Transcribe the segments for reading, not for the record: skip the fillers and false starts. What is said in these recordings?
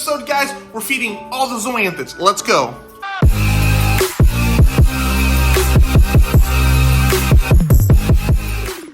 episode, guys, we're feeding all the zoanthids. Let's go.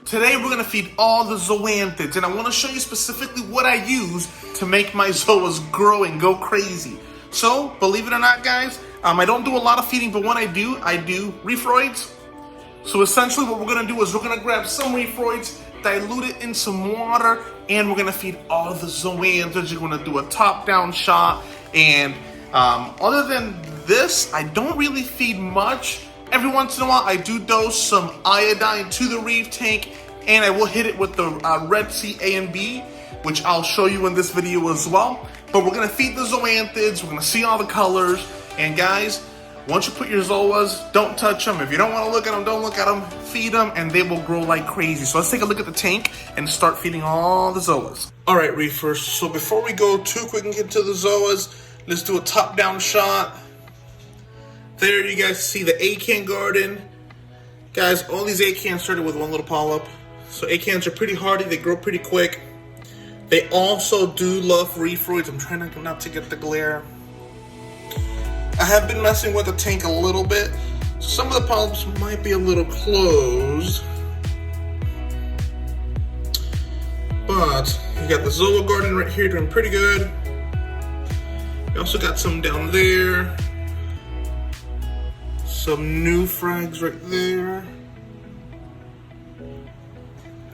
Today we're gonna feed all the zoanthids, and I wanna show you specifically what I use to make my zoas grow and go crazy. So, believe it or not, guys, I don't do a lot of feeding, but when I do refroids. So essentially what we're gonna do is we're gonna grab some refroids, dilute it in some water, and we're gonna feed all the zoanthids. You're gonna do a top-down shot, and other than this, I don't really feed much. Every once in a while, I do dose some iodine to the reef tank, and I will hit it with the Red Sea A and B, which I'll show you in this video as well. But we're gonna feed the zoanthids, we're gonna see all the colors, and guys, once you put your zoas, don't touch them. If you don't wanna look at them, don't look at them, feed them, and they will grow like crazy. So let's take a look at the tank and start feeding all the zoas. All right, reefers, so before we go too quick and get to the zoas, let's do a top-down shot. There you guys see the ATCH garden. Guys, all these ATCHs started with one little polyp. So ATCHs are pretty hardy, they grow pretty quick. They also do love refroids. I'm trying not to get the glare. I have been messing with the tank a little bit. So some of the polyps might be a little closed. But you got the Zoa garden right here doing pretty good. You also got some down there. Some new frags right there.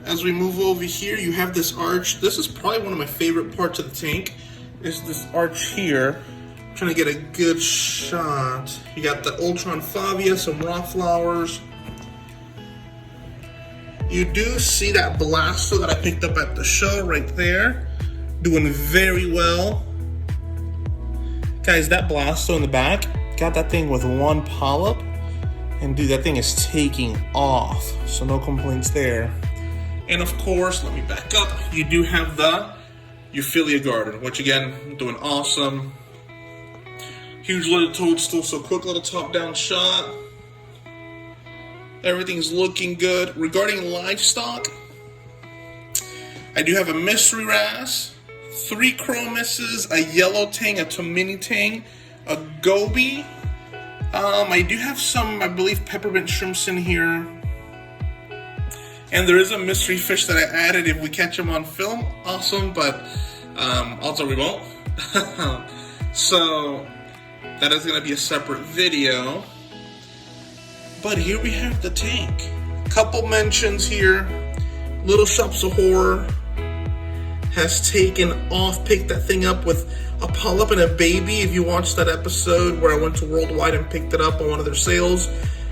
As we move over here, you have this arch. This is probably one of my favorite parts of the tank, is this arch here. I'm trying to get a good shot. You got the Ultron Favia, some raw flowers. You do see that Blasto that I picked up at the show right there, doing very well. Guys, that Blasto in the back, got that thing with one polyp, and dude, that thing is taking off, so no complaints there. And of course, let me back up, you do have the Euphilia garden, which again, doing awesome. Huge little toadstool, so quick little top-down shot. Everything's looking good. Regarding livestock, I do have a mystery wrasse, 3 chromuses, a yellow tang, a mini tang, a goby. I do have some, I believe, peppermint shrimps in here. And there is a mystery fish that I added. If we catch them on film, awesome, but also we won't. So that is gonna be a separate video. But here we have the tank. Couple mentions here. Little Shops of Horror has taken off, picked that thing up with a polyp and a baby. If you watched that episode where I went to Worldwide and picked it up on one of their sales,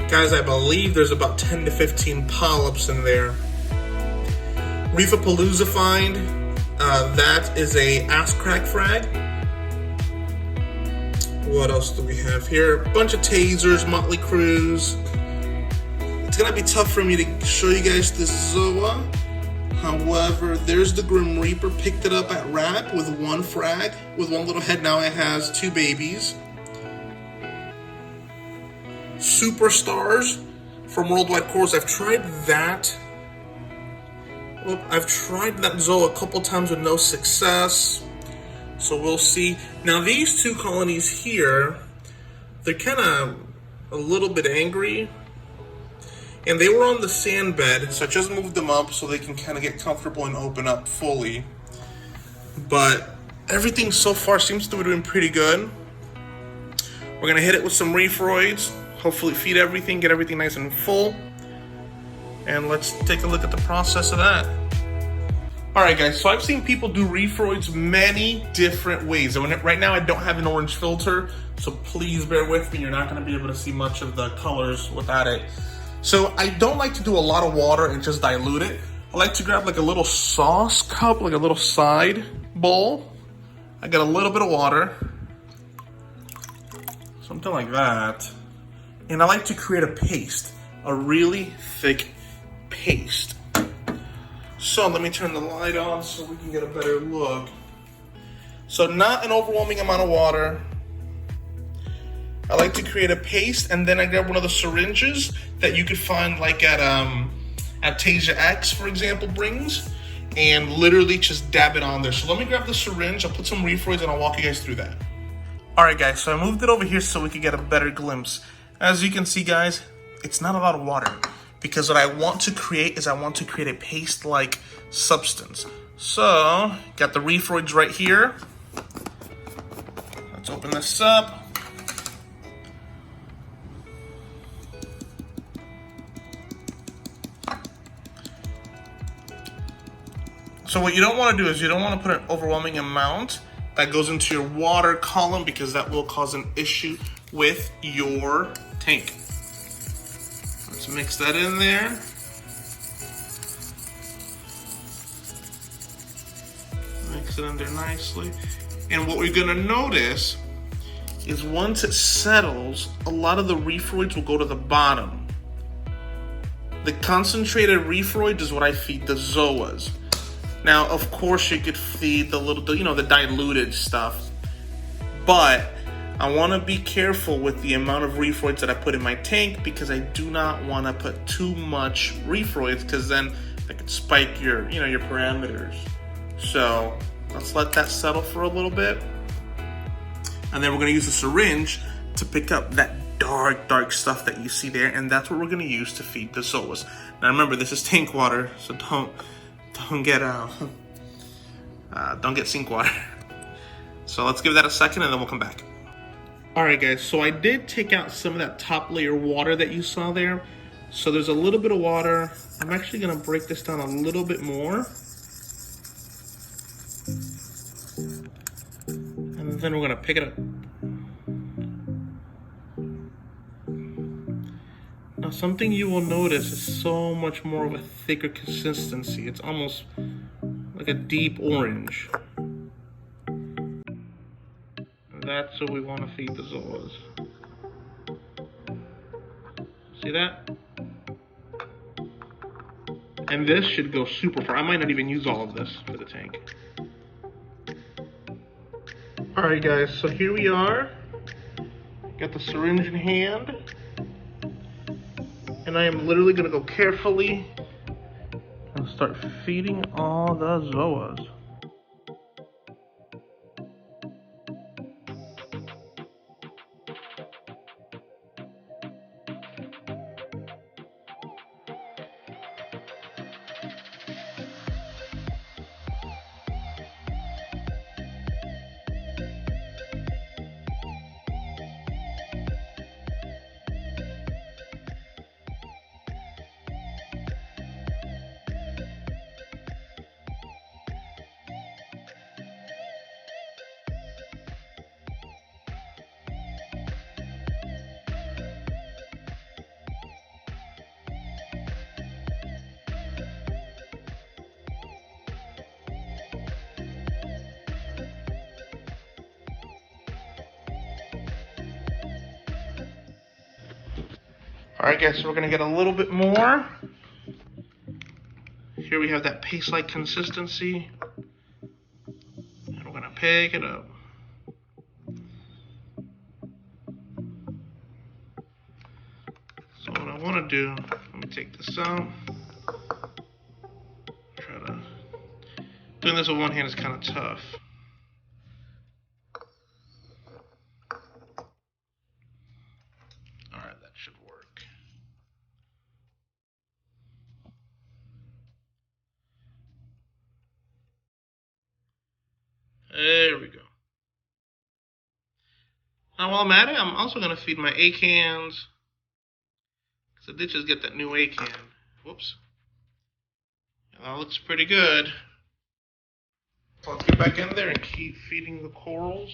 guys, I believe there's about 10 to 15 polyps in there. Reefapalooza find, that is a ass crack frag. What else do we have here? A bunch of tasers, Motley Crues. It's gonna be tough for me to show you guys this Zoa. However, there's the Grim Reaper, picked it up at Wrap with 1 frag, with 1 little head. Now it has 2 babies. Superstars from Worldwide Corals. I've tried that. Well, I've tried that Zoa a couple times with no success. So we'll see. Now these 2 colonies here, they're kind of a little bit angry. And they were on the sand bed, so I just moved them up so they can kind of get comfortable and open up fully. But everything so far seems to be doing pretty good. We're gonna hit it with some refroids, hopefully feed everything, get everything nice and full. And let's take a look at the process of that. All right, guys, so I've seen people do refroids many different ways. Right now I don't have an orange filter, so please bear with me. You're not gonna be able to see much of the colors without it. So I don't like to do a lot of water and just dilute it. I like to grab like a little sauce cup, like a little side bowl. I got a little bit of water, something like that. And I like to create a paste, a really thick paste. So let me turn the light on so we can get a better look. So not an overwhelming amount of water. I like to create a paste, and then I grab one of the syringes that you could find like at ATCH, for example, brings. and literally just dab it on there. So let me grab the syringe, I'll put some Reefroids, and I'll walk you guys through that. Alright guys, so I moved it over here so we could get a better glimpse. As you can see guys, it's not a lot of water, because what I want to create is I want to create a paste-like substance. So, got the Reefroids right here. Let's open this up. So what you don't want to do is you don't want to put an overwhelming amount that goes into your water column, because that will cause an issue with your tank. Let's mix that in there. Mix it in there nicely. And what we're gonna notice is once it settles, a lot of the Reefroids will go to the bottom. The concentrated Reefroid is what I feed the zoas. Now, of course, you could feed the little, the diluted stuff, but I want to be careful with the amount of Reefroids that I put in my tank, because I do not want to put too much Reefroids, because then that could spike your, your parameters. So let's let that settle for a little bit, and then we're going to use a syringe to pick up that dark stuff that you see there, and that's what we're going to use to feed the zoas. Now, remember, this is tank water, so don't get sink water. So let's give that a second and then we'll come back. Alright guys, so I did take out some of that top layer water that you saw there. So there's a little bit of water. I'm actually going to break this down a little bit more. And then we're going to pick it up. Now something you will notice is so much more of a thicker consistency. It's almost like a deep orange. That's what we want to feed the zoas. See that? And this should go super far. I might not even use all of this for the tank. Alright guys, so here we are. Got the syringe in hand. And I am literally going to go carefully and start feeding all the zoas. Alright guys, so we're going to get a little bit more. Here we have that paste-like consistency. And we're going to pick it up. So what I want to do, let me take this out. Doing this with one hand is kind of tough. Alright, that should work. There we go. Now while I'm at it, I'm also going to feed my ACANs. Because I did just get that new ACAN. Whoops. That looks pretty good. So let's get back in there and keep feeding the corals.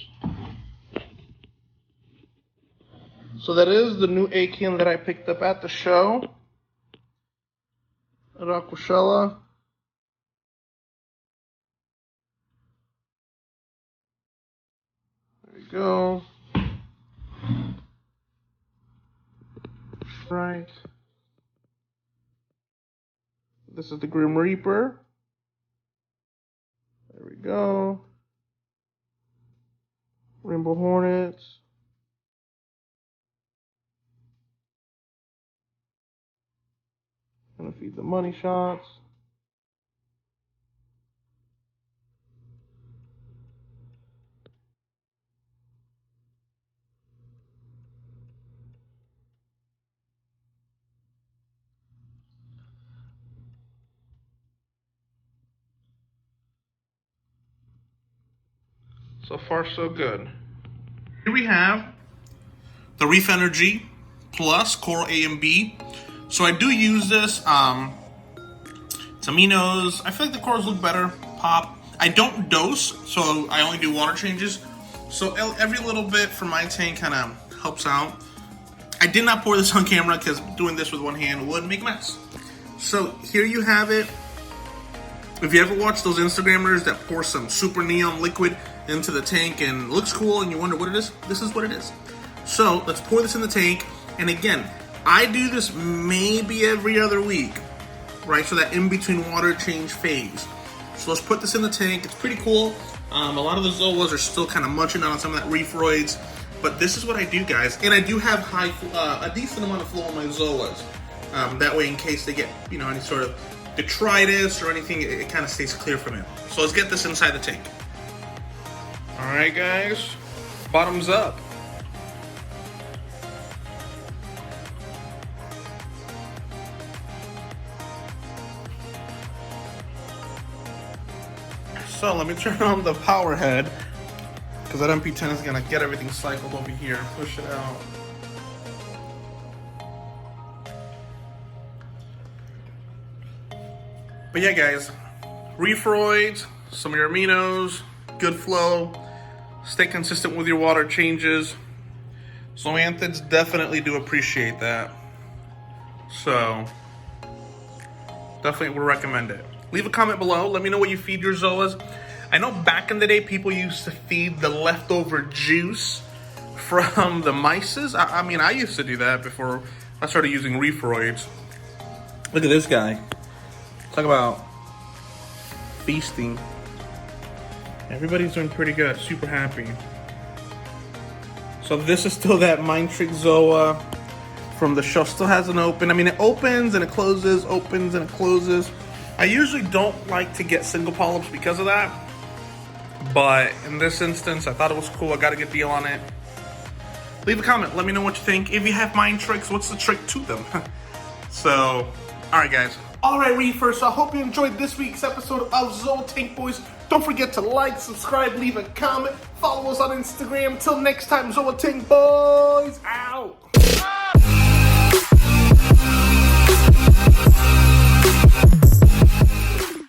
So that is the new ACAN that I picked up at the show. At Aquashella. There you go. Right. This is the Grim Reaper. There we go. Rainbow Hornets. Gonna feed the money shots. So far, so good. Here we have the Reef Energy Plus Coral A and B. So I do use this. It's aminos. I feel like the corals look better. Pop. I don't dose, so I only do water changes. So every little bit from my tank kind of helps out. I did not pour this on camera because doing this with one hand would make a mess. So here you have it. If you ever watch those Instagrammers that pour some super neon liquid into the tank and it looks cool and you wonder what it is, this is what it is. So let's pour this in the tank. And again, I do this maybe every other week, right? So that in between water change phase. So let's put this in the tank. It's pretty cool. A lot of the zoas are still kind of munching on some of that reefroids, but this is what I do, guys. And I do have a decent amount of flow on my zoas. That way, in case they get, any sort of detritus or anything, it kind of stays clear from it. So let's get this inside the tank. All right, guys, bottoms up. So let me turn on the power head because that MP10 is gonna get everything cycled over here and push it out. But yeah, guys, reefroids, some of your aminos, good flow, stay consistent with your water changes. Zoanthids definitely do appreciate that. So definitely would recommend it. Leave a comment below. Let me know what you feed your zoas. I know back in the day, people used to feed the leftover juice from the mices. I mean, I used to do that before I started using reefroids. Look at this guy. Talk about feasting. Everybody's doing pretty good. Super happy. So this is still that Mind Trick Zoa from the show. Still hasn't opened. I mean, it opens and it closes, opens and it closes. I usually don't like to get single polyps because of that. But in this instance, I thought it was cool. I got a good deal on it. Leave a comment. Let me know what you think. If you have mind tricks, what's the trick to them? So, all right, guys. All right, reefers. So I hope you enjoyed this week's episode of Zoanthid Boys. Don't forget to like, subscribe, leave a comment. Follow us on Instagram. Till next time, Zoanthid Boys out.